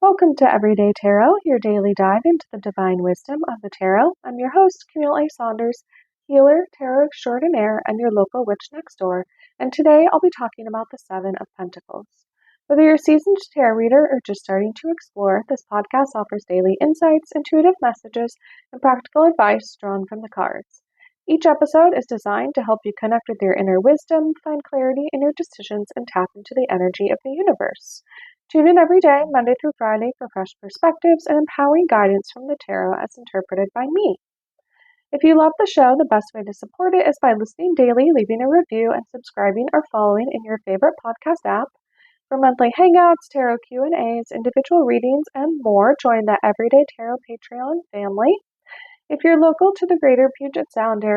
Welcome to Everyday Tarot, your daily dive into the divine wisdom of the tarot. I'm your host, Camille A. Saunders, healer, tarot extraordinaire, and your local witch next door. And today I'll be talking about the Seven of Pentacles. Whether you're a seasoned tarot reader or just starting to explore, this podcast offers daily insights, intuitive messages, and practical advice drawn from the cards. Each episode is designed to help you connect with your inner wisdom, find clarity in your decisions, and tap into the energy of the universe. Tune in every day, Monday through Friday, for fresh perspectives and empowering guidance from the tarot as interpreted by me. If you love the show, the best way to support it is by listening daily, leaving a review, and subscribing or following in your favorite podcast app. For monthly hangouts, tarot Q&As, individual readings, and more, join the Everyday Tarot Patreon family. If you're local to the greater Puget Sound area,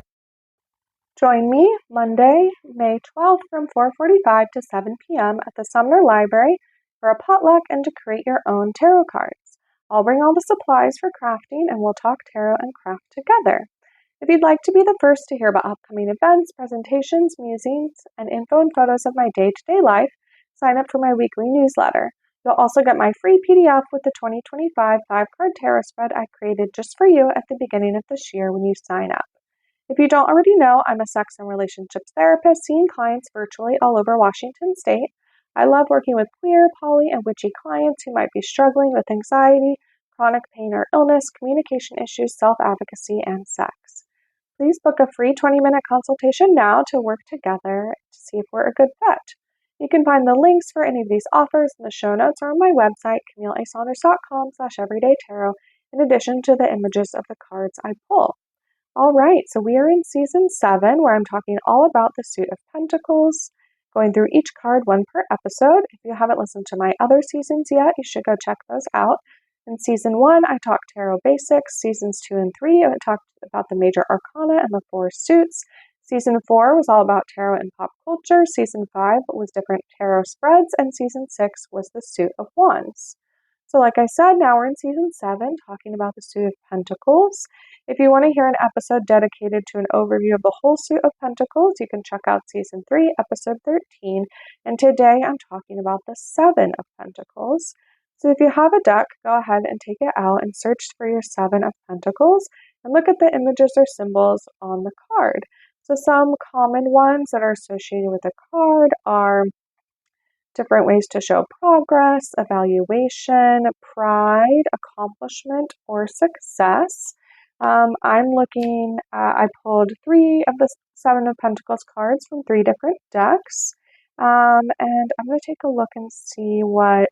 join me Monday, May 12th from 4:45 to 7 p.m. at the Sumner Library for a potluck and to create your own tarot cards. I'll bring all the supplies for crafting and we'll talk tarot and craft together. If you'd like to be the first to hear about upcoming events, presentations, musings, and info and photos of my day-to-day life, sign up for my weekly newsletter. You'll also get my free PDF with the 2025 5-card tarot spread I created just for you at the beginning of this year when you sign up. If you don't already know, I'm a sex and relationships therapist seeing clients virtually all over Washington State. I love working with queer, poly, and witchy clients who might be struggling with anxiety, chronic pain or illness, communication issues, self-advocacy, and sex. Please book a free 20-minute consultation now to work together to see if we're a good fit. You can find the links for any of these offers in the show notes or on my website, CamilleASaunders.com/everydaytarot, in addition to the images of the cards I pull. All right, so we are in season 7, where I'm talking all about the Suit of Pentacles, going through each card one per episode. If you haven't listened to my other seasons yet, you should go check those out. In season 1, I talked tarot basics. Seasons 2 and 3, I talked about the major arcana and the 4 suits. Season 4 was all about tarot and pop culture. Season 5 was different tarot spreads, and season 6 was the Suit of Wands. So like I said, now we're in season 7, talking about the Suit of Pentacles. If you want to hear an episode dedicated to an overview of the whole Suit of Pentacles, you can check out season 3, episode 13. And today I'm talking about the Seven of Pentacles. So if you have a deck, go ahead and take it out and search for your Seven of Pentacles and look at the images or symbols on the card. So some common ones that are associated with the card are different ways to show progress, evaluation, pride, accomplishment, or success. I pulled 3 of the Seven of Pentacles cards from 3 different decks. And I'm going to take a look and see what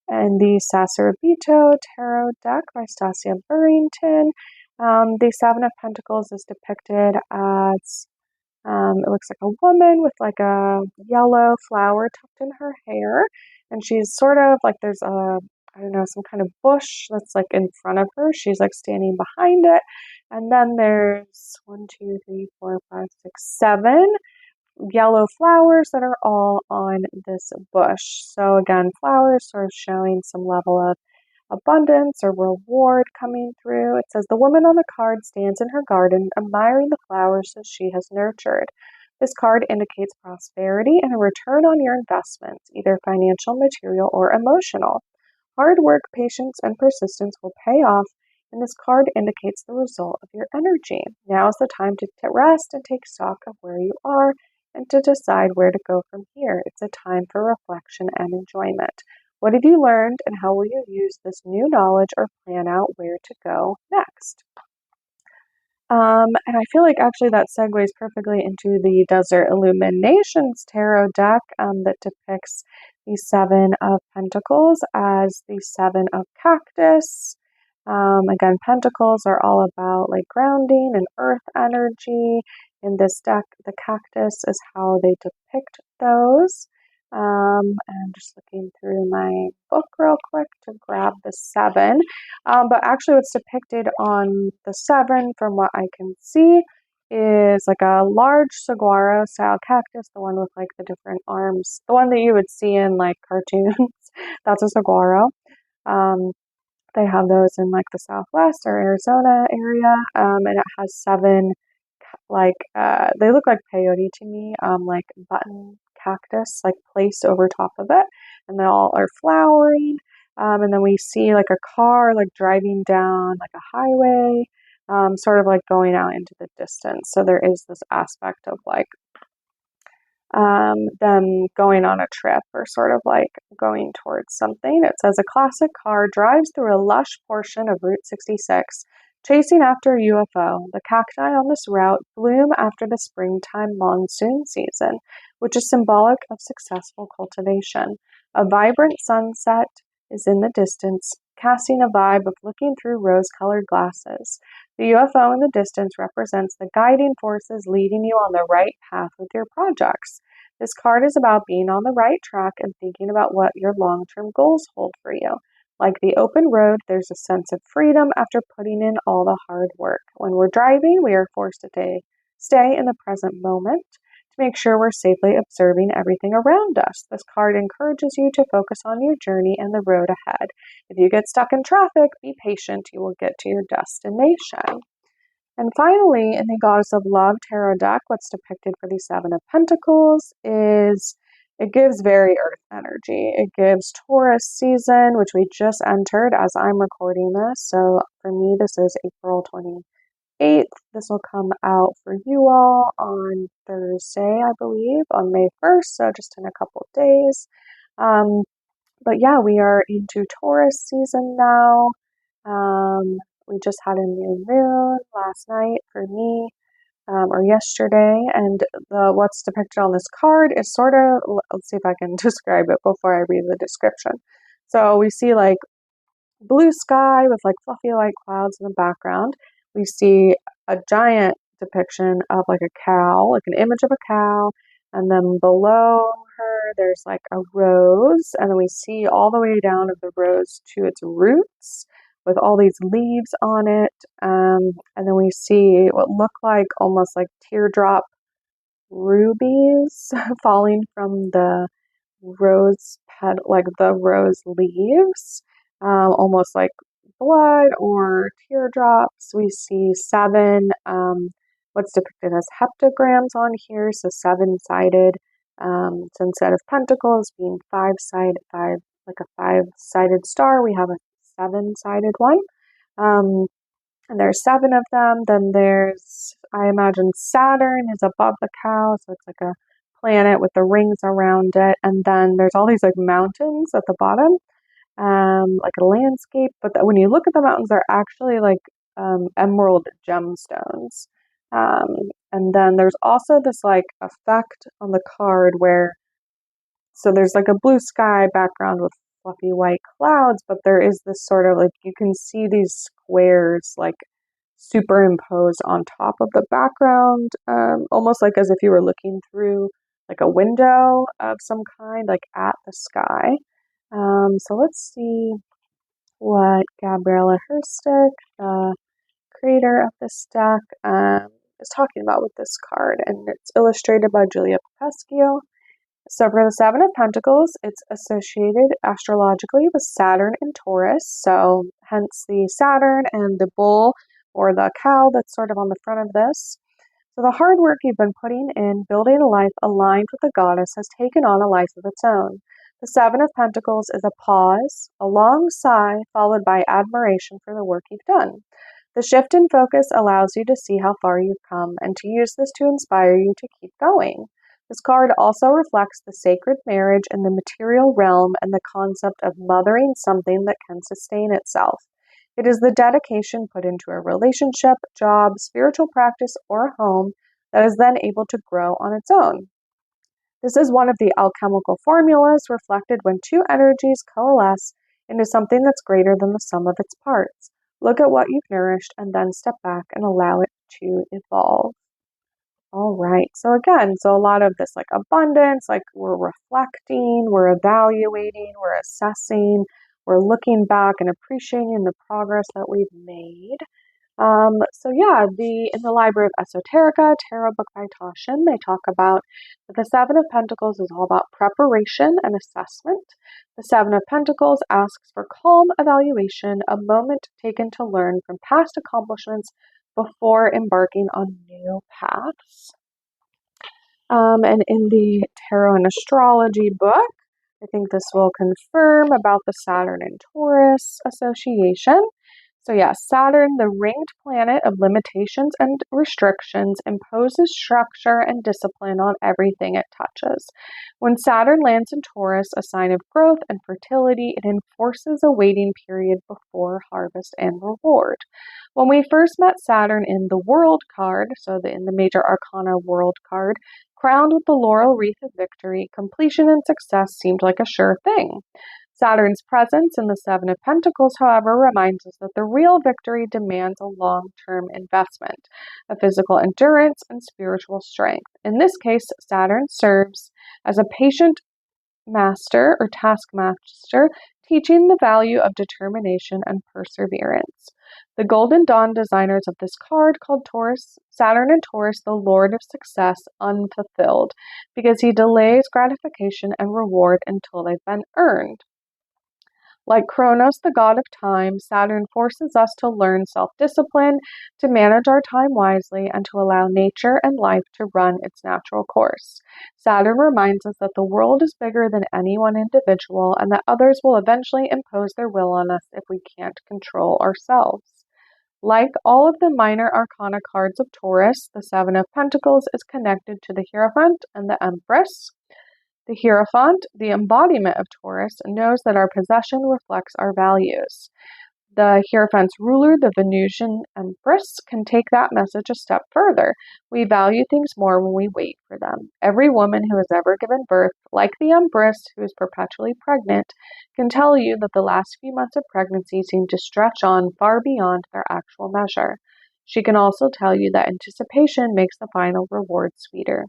in the Sasuraibito Tarot deck by Stasia Burrington. The Seven of Pentacles is depicted as it looks like a woman with like a yellow flower tucked in her hair, and she's sort of like there's some kind of bush that's like in front of her. She's like standing behind it, and then there's 7 yellow flowers that are all on this bush. So again, flowers sort of showing some level of abundance or reward coming through. It says the woman on the card stands in her garden, admiring the flowers that she has nurtured. This card indicates prosperity and a return on your investments, either financial, material, or emotional. Hard work, patience, and persistence will pay off, and this card indicates the result of your energy. Now is the time to rest and take stock of where you are and to decide where to go from here. It's a time for reflection and enjoyment. What have you learned, and how will you use this new knowledge or plan out where to go next? And I feel like actually that segues perfectly into the Desert Illuminations Tarot deck that depicts the Seven of Pentacles as the 7 of Cactus. Again, pentacles are all about like grounding and earth energy. In this deck, the cactus is how they depict those. And just looking through my book real quick to grab the 7. But actually what's depicted on the 7, from what I can see, is like a large saguaro style cactus, the one with like the different arms, the one that you would see in like cartoons. That's a saguaro. They have those in like the Southwest or Arizona area, and it has 7 they look like peyote to me, like button cactus like placed over top of it, and they all are flowering. And then we see like a car like driving down like a highway, sort of like going out into the distance. So there is this aspect of like them going on a trip or sort of like going towards something. It says a classic car drives through a lush portion of Route 66, chasing after a UFO. The cacti on this route bloom after the springtime monsoon season, which is symbolic of successful cultivation. A vibrant sunset is in the distance, casting a vibe of looking through rose-colored glasses. The UFO in the distance represents the guiding forces leading you on the right path with your projects. This card is about being on the right track and thinking about what your long-term goals hold for you. Like the open road, there's a sense of freedom after putting in all the hard work. When we're driving, we are forced to stay in the present moment to make sure we're safely observing everything around us. This card encourages you to focus on your journey and the road ahead. If you get stuck in traffic, be patient. You will get to your destination. And finally, in the Goddess of Love Tarot deck, what's depicted for the Seven of Pentacles is it gives very earth energy. It gives Taurus season, which we just entered as I'm recording this. So for me, this is April 28th. This will come out for you all on Thursday, I believe, on May 1st. So just in a couple of days. But yeah, we are into Taurus season now. We just had a new moon last night for me, or yesterday, and what's depicted on this card is sort of, let's see if I can describe it before I read the description. So we see like blue sky with like fluffy light clouds in the background. We see a giant depiction of like a cow, like an image of a cow, and then below her there's like a rose, and then we see all the way down of the rose to its roots with all these leaves on it, and then we see what look like almost like teardrop rubies falling from the like the rose leaves, almost like blood or teardrops. We see seven, what's depicted as heptagrams on here, so seven-sided. So instead of pentacles being like a five-sided star, we have a seven-sided one. And there's seven of them. Then there's, I imagine Saturn is above the cow, so it's like a planet with the rings around it. And then there's all these like mountains at the bottom, like a landscape. But when you look at the mountains, they're actually like emerald gemstones. And then there's also this like effect on the card where, so there's like a blue sky background with fluffy white clouds, but there is this sort of like, you can see these squares like superimposed on top of the background, almost like as if you were looking through like a window of some kind, like at the sky. So let's see what Gabriela Herstik, the creator of this deck, is talking about with this card, and it's illustrated by Julia Popescu. So for the Seven of Pentacles, it's associated astrologically with Saturn and Taurus, so hence the Saturn and the bull or the cow that's sort of on the front of this. So the hard work you've been putting in building a life aligned with the goddess has taken on a life of its own. The Seven of Pentacles is a pause, a long sigh, followed by admiration for the work you've done. The shift in focus allows you to see how far you've come and to use this to inspire you to keep going. This card also reflects the sacred marriage in the material realm and the concept of mothering something that can sustain itself. It is the dedication put into a relationship, job, spiritual practice, or home that is then able to grow on its own. This is one of the alchemical formulas reflected when two energies coalesce into something that's greater than the sum of its parts. Look at what you've nourished and then step back and allow it to evolve. All right. So again, so a lot of this like abundance, like we're reflecting, we're evaluating, we're assessing, we're looking back and appreciating the progress that we've made. So yeah, in the Library of Esoterica, Tarot book by Toshin, they talk about that the Seven of Pentacles is all about preparation and assessment. The Seven of Pentacles asks for calm evaluation, a moment taken to learn from past accomplishments before embarking on new paths. And in the Tarot and Astrology book, I think this will confirm about the Saturn and Taurus association. So yeah, Saturn, the ringed planet of limitations and restrictions, imposes structure and discipline on everything it touches. When Saturn lands in Taurus, a sign of growth and fertility, it enforces a waiting period before harvest and reward. When we first met Saturn in the World card, so in the Major Arcana World card, crowned with the laurel wreath of victory, completion and success seemed like a sure thing. Saturn's presence in the Seven of Pentacles, however, reminds us that the real victory demands a long-term investment, a physical endurance, and spiritual strength. In this case, Saturn serves as a patient master or taskmaster, teaching the value of determination and perseverance. The Golden Dawn designers of this card called Saturn and Taurus the Lord of Success unfulfilled, because he delays gratification and reward until they've been earned. Like Kronos, the god of time, Saturn forces us to learn self-discipline, to manage our time wisely, and to allow nature and life to run its natural course. Saturn reminds us that the world is bigger than any one individual, and that others will eventually impose their will on us if we can't control ourselves. Like all of the minor arcana cards of Taurus, the Seven of Pentacles is connected to the Hierophant and the Empress. The Hierophant, the embodiment of Taurus, knows that our possession reflects our values. The Hierophant's ruler, the Venusian Empress, can take that message a step further. We value things more when we wait for them. Every woman who has ever given birth, like the Empress, who is perpetually pregnant, can tell you that the last few months of pregnancy seem to stretch on far beyond their actual measure. She can also tell you that anticipation makes the final reward sweeter.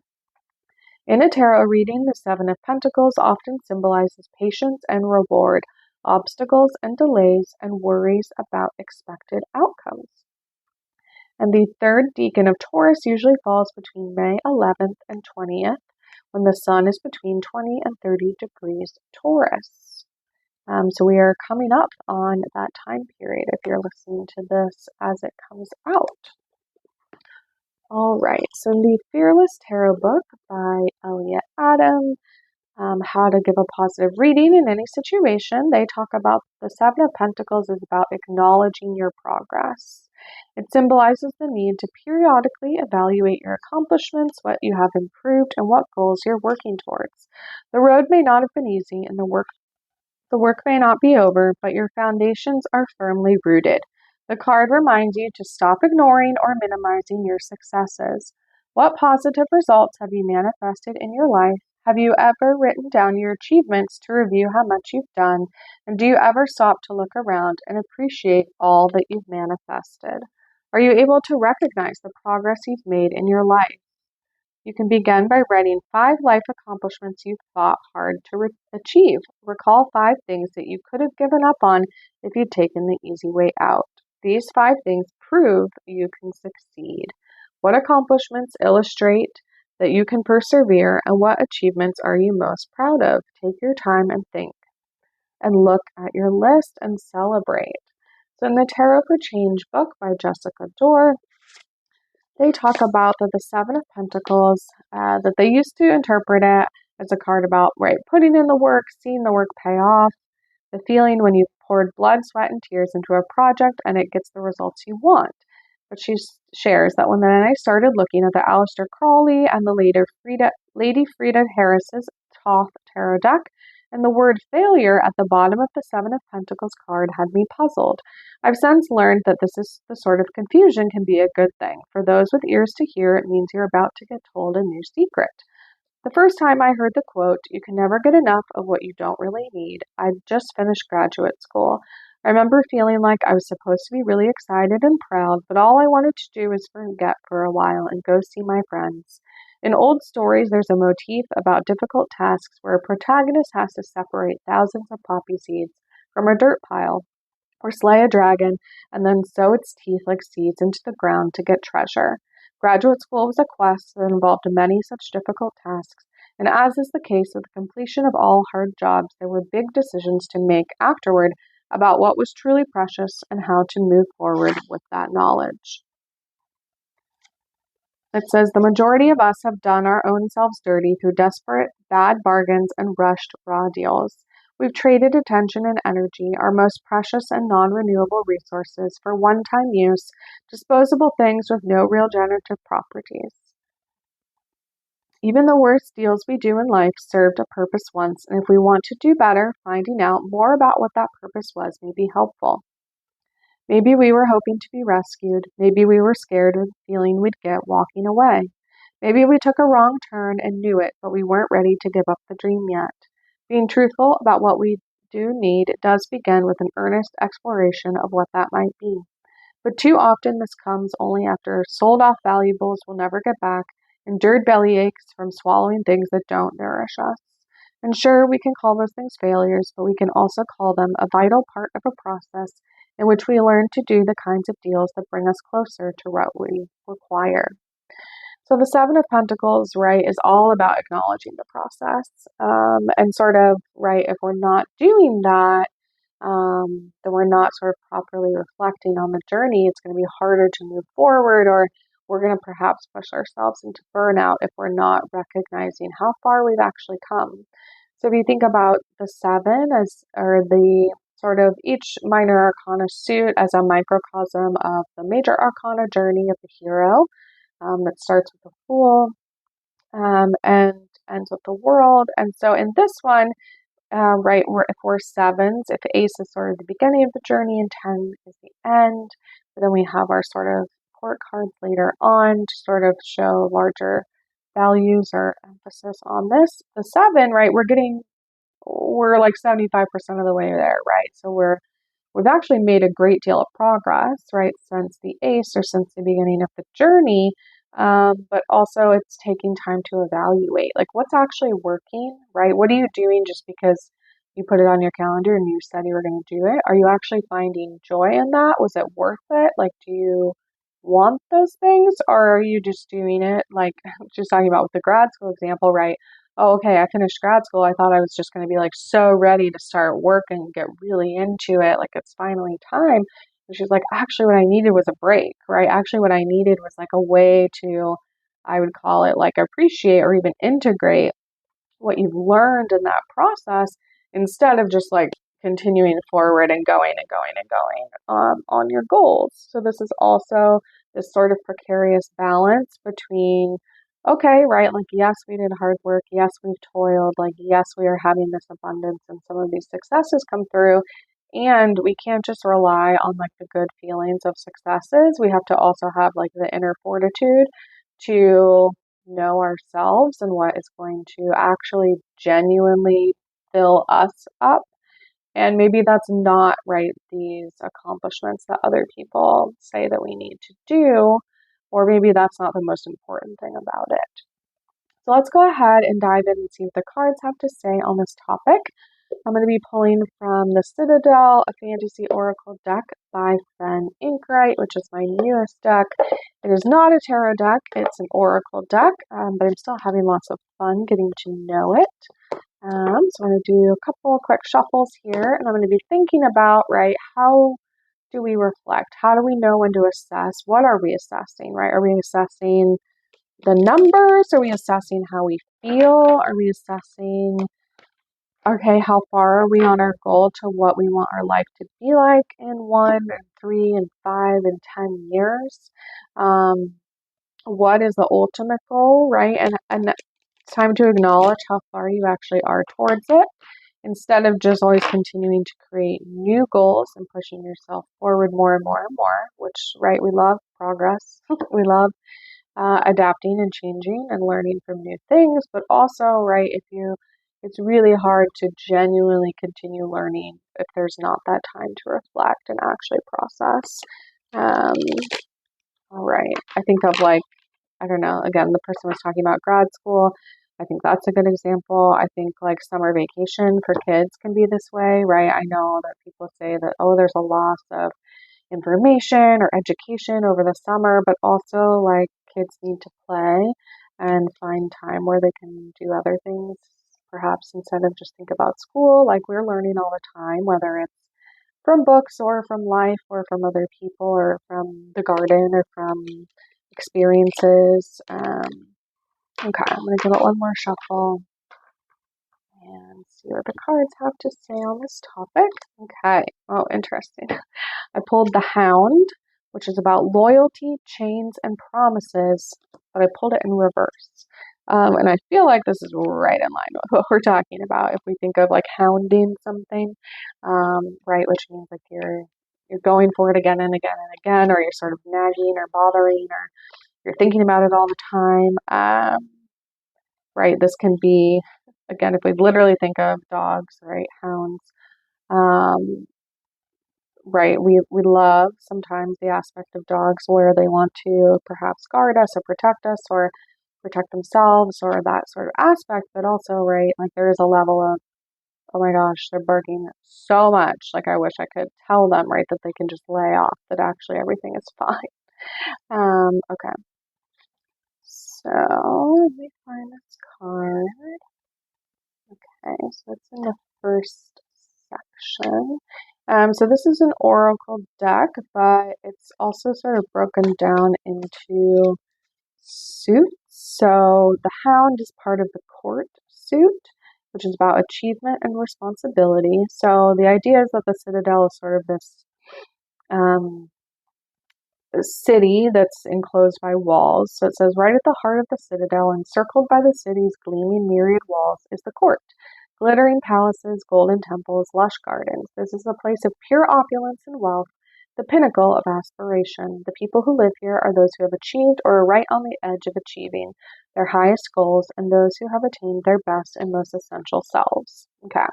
In a tarot reading, the Seven of Pentacles often symbolizes patience and reward, obstacles and delays, and worries about expected outcomes. And the third decan of Taurus usually falls between May 11th and 20th, when the sun is between 20 and 30 degrees Taurus. So we are coming up on that time period if you're listening to this as it comes out. All right, so the Fearless Tarot book by Elliot Adam, How to Give a Positive Reading in Any Situation. They talk about the Seven of Pentacles is about acknowledging your progress. It symbolizes the need to periodically evaluate your accomplishments, what you have improved, and what goals you're working towards. The road may not have been easy, and the work may not be over, but your foundations are firmly rooted. The card reminds you to stop ignoring or minimizing your successes. What positive results have you manifested in your life? Have you ever written down your achievements to review how much you've done? And do you ever stop to look around and appreciate all that you've manifested? Are you able to recognize the progress you've made in your life? You can begin by writing 5 life accomplishments you've fought hard to achieve. Recall 5 things that you could have given up on if you'd taken the easy way out. These 5 things prove you can succeed. What accomplishments illustrate that you can persevere, and what achievements are you most proud of? Take your time and think, and look at your list and celebrate. So in the Tarot for Change book by Jessica Dorr, they talk about that the Seven of Pentacles, that they used to interpret it as a card about, putting in the work, seeing the work pay off, the feeling when you poured blood, sweat, and tears into a project and it gets the results you want. But she shares that when then I started looking at the Aleister Crowley and the Lady Frida Harris's Thoth Tarot deck, and the word failure at the bottom of the Seven of Pentacles card had me puzzled. I've since learned that this is the sort of confusion can be a good thing. For those with ears to hear, it means you're about to get told a new secret. The first time I heard the quote, "You can never get enough of what you don't really need," I'd just finished graduate school. I remember feeling like I was supposed to be really excited and proud, but all I wanted to do was forget for a while and go see my friends. In old stories, there's a motif about difficult tasks where a protagonist has to separate thousands of poppy seeds from a dirt pile, or slay a dragon, and then sow its teeth like seeds into the ground to get treasure. Graduate school was a quest that involved many such difficult tasks, and as is the case with the completion of all hard jobs, there were big decisions to make afterward about what was truly precious and how to move forward with that knowledge. It says, the majority of us have done our own selves dirty through desperate, bad bargains and rushed raw deals. We've traded attention and energy, our most precious and non-renewable resources, for one-time use, disposable things with no real generative properties. Even the worst deals we do in life served a purpose once, and if we want to do better, finding out more about what that purpose was may be helpful. Maybe we were hoping to be rescued. Maybe we were scared of the feeling we'd get walking away. Maybe we took a wrong turn and knew it, but we weren't ready to give up the dream yet. Being truthful about what we do need does begin with an earnest exploration of what that might be. But too often this comes only after sold off valuables we'll never get back, endured belly aches from swallowing things that don't nourish us. And sure, we can call those things failures, but we can also call them a vital part of a process in which we learn to do the kinds of deals that bring us closer to what we require. So the Seven of Pentacles, right, is all about acknowledging the process, and sort of, right, if we're not doing that, then we're not sort of properly reflecting on the journey. It's going to be harder to move forward, or we're going to perhaps push ourselves into burnout if we're not recognizing how far we've actually come. So if you think about the seven as, or the sort of each minor arcana suit as a microcosm of the major arcana journey of the hero, that starts with the Fool, and ends with the World. And so in this one, right, if we're sevens, if Ace is sort of the beginning of the journey and 10 is the end, but then we have our sort of court cards later on to sort of show larger values or emphasis on this. The seven, right, we're like 75% of the way there, right? So we've actually made a great deal of progress, right, since the Ace or since the beginning of the journey. But also it's taking time to evaluate, like, what's actually working, right? What are you doing just because you put it on your calendar and you said you were going to do it? Are you actually finding joy in that? Was it worth it? Like, do you want those things, or are you just doing it, like, just talking about with the grad school example, right? Oh, okay, I finished grad school. I thought I was just going to be like so ready to start work and get really into it. Like, it's finally time. And she's like, actually, what I needed was a break, right? Actually, what I needed was like a way to, I would call it like appreciate or even integrate what you've learned in that process instead of just like continuing forward and going and going and going on your goals. So this is also this sort of precarious balance between, okay, right, like, yes, we did hard work, yes, we've toiled, like, yes, we are having this abundance and some of these successes come through, and we can't just rely on like the good feelings of successes. We have to also have like the inner fortitude to know ourselves and what is going to actually genuinely fill us up. And maybe that's not, right, these accomplishments that other people say that we need to do, or maybe that's not the most important thing about it. So let's go ahead and dive in and see what the cards have to say on this topic. I'm going to be pulling from the Citadel, a fantasy oracle deck by Fen Inkwright, which is my newest deck. It is not a tarot deck, it's an oracle deck, but I'm still having lots of fun getting to know it. So I'm going to do a couple of quick shuffles here, and I'm going to be thinking about, right, how do we reflect? How do we know when to assess? What are we assessing, right? Are we assessing the numbers? Are we assessing how we feel? Are we assessing, okay, how far are we on our goal to what we want our life to be like in 1 and 3 and 5 and 10 years? What is the ultimate goal, right? And it's time to acknowledge how far you actually are towards it, instead of just always continuing to create new goals and pushing yourself forward more and more and more, which, right, we love progress. We love adapting and changing and learning from new things, but also, right, it's really hard to genuinely continue learning if there's not that time to reflect and actually process. All right, I think of, like, I don't know, again, the person was talking about grad school. I think that's a good example. I think like summer vacation for kids can be this way, right? I know that people say that, oh, there's a loss of information or education over the summer, but also like kids need to play and find time where they can do other things, perhaps instead of just think about school. Like, we're learning all the time, whether it's from books or from life or from other people or from the garden or from experiences. Okay, I'm going to give it one more shuffle and see what the cards have to say on this topic. Okay, oh, interesting. I pulled the Hound, which is about loyalty, chains, and promises, but I pulled it in reverse. And I feel like this is right in line with what we're talking about. If we think of like hounding something, right, which means like you're going for it again and again and again, or you're sort of nagging or bothering, or you're thinking about it all the time. Right, this can be, again, if we literally think of dogs, right, hounds. Right, we love sometimes the aspect of dogs where they want to perhaps guard us or protect themselves or that sort of aspect, but also, right, like there is a level of, oh my gosh, they're barking so much. Like I wish I could tell them, right, that they can just lay off, that actually everything is fine. Okay. So let me find this card. Okay, so it's in the first section. So this is an oracle deck, but it's also sort of broken down into suits. So the Hound is part of the court suit, which is about achievement and responsibility. So the idea is that the Citadel is sort of this city that's enclosed by walls. So it says, right at the heart of the Citadel, encircled by the city's gleaming myriad walls, is the court. Glittering palaces, golden temples, lush gardens. This is a place of pure opulence and wealth, the pinnacle of aspiration. The people who live here are those who have achieved or are right on the edge of achieving their highest goals, and those who have attained their best and most essential selves. Okay,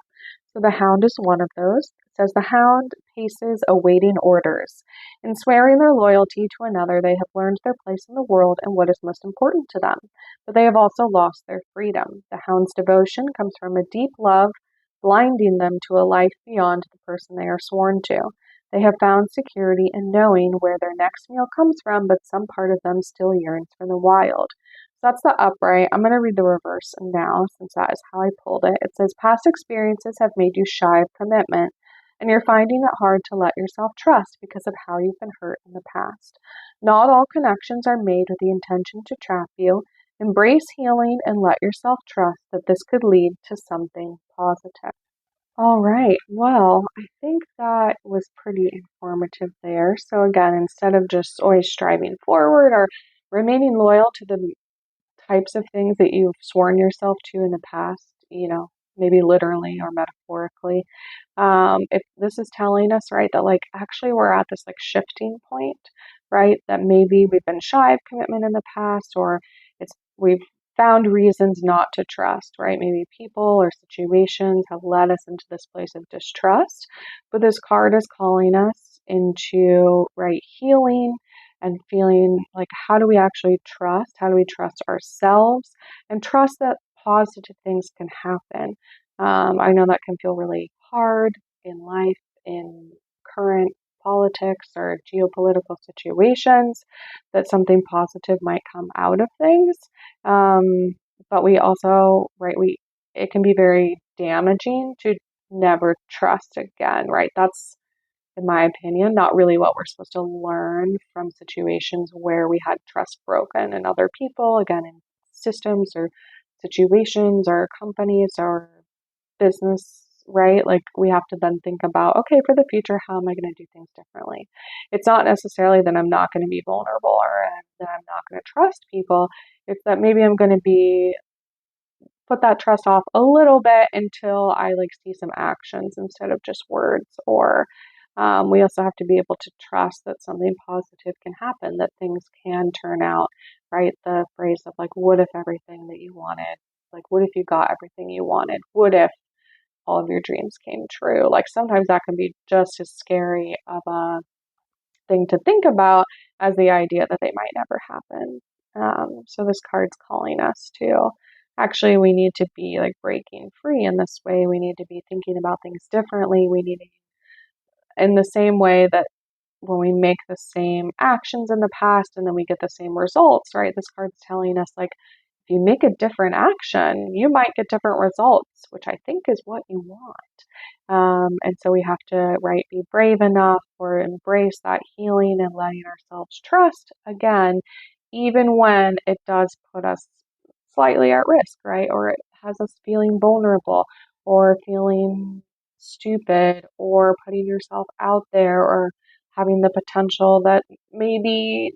so the Hound is one of those. It says the Hound paces awaiting orders. In swearing their loyalty to another, they have learned their place in the world and what is most important to them, but they have also lost their freedom. The Hound's devotion comes from a deep love, blinding them to a life beyond the person they are sworn to. They have found security in knowing where their next meal comes from, but some part of them still yearns for the wild. So that's the upright. I'm going to read the reverse now, since that is how I pulled it. It says, past experiences have made you shy of commitment, and you're finding it hard to let yourself trust because of how you've been hurt in the past. Not all connections are made with the intention to trap you. Embrace healing and let yourself trust that this could lead to something positive. All right, well, I think that was pretty informative there. So again, instead of just always striving forward or remaining loyal to the types of things that you've sworn yourself to in the past, maybe literally or metaphorically. If this is telling us, right, that like actually we're at this like shifting point, right, that maybe we've been shy of commitment in the past, or we've found reasons not to trust, right? Maybe people or situations have led us into this place of distrust, but this card is calling us into, right, healing and feeling like, how do we actually trust? How do we trust ourselves and trust that positive things can happen? I know that can feel really hard in life, in current politics or geopolitical situations, that something positive might come out of things. But we also, right, it can be very damaging to never trust again, right? That's, in my opinion, not really what we're supposed to learn from situations where we had trust broken in other people, again, in systems or situations or companies or business, right? Like we have to then think about, okay, for the future, how am I going to do things differently? It's not necessarily that I'm not going to be vulnerable or that I'm not going to trust people. It's that maybe I'm going to put that trust off a little bit until I like see some actions instead of just words. Or we also have to be able to trust that something positive can happen, that things can turn out, right? The phrase of like, what if everything that you wanted, like, what if you got everything you wanted? What if all of your dreams came true? Like sometimes that can be just as scary of a thing to think about as the idea that they might never happen. So this card's calling us to actually, we need to be like breaking free in this way. We need to be thinking about things differently. We need to, in the same way that when we make the same actions in the past and then we get the same results, right? This card's telling us like, if you make a different action, you might get different results, which I think is what you want. And so we have to, right, be brave enough or embrace that healing and letting ourselves trust again, even when it does put us slightly at risk, right? Or it has us feeling vulnerable or feeling stupid or putting yourself out there or having the potential that maybe,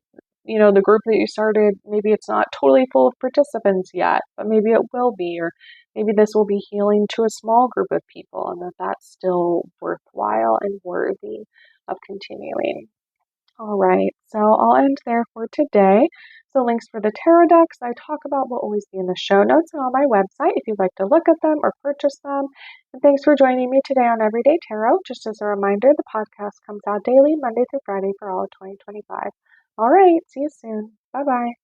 the group that you started, maybe it's not totally full of participants yet, but maybe it will be, or maybe this will be healing to a small group of people and that's still worthwhile and worthy of continuing. All right, so I'll end there for today. So links for the tarot decks I talk about will always be in the show notes and on my website if you'd like to look at them or purchase them. And thanks for joining me today on Everyday Tarot. Just as a reminder, the podcast comes out daily, Monday through Friday for all of 2025. All right, see you soon. Bye-bye.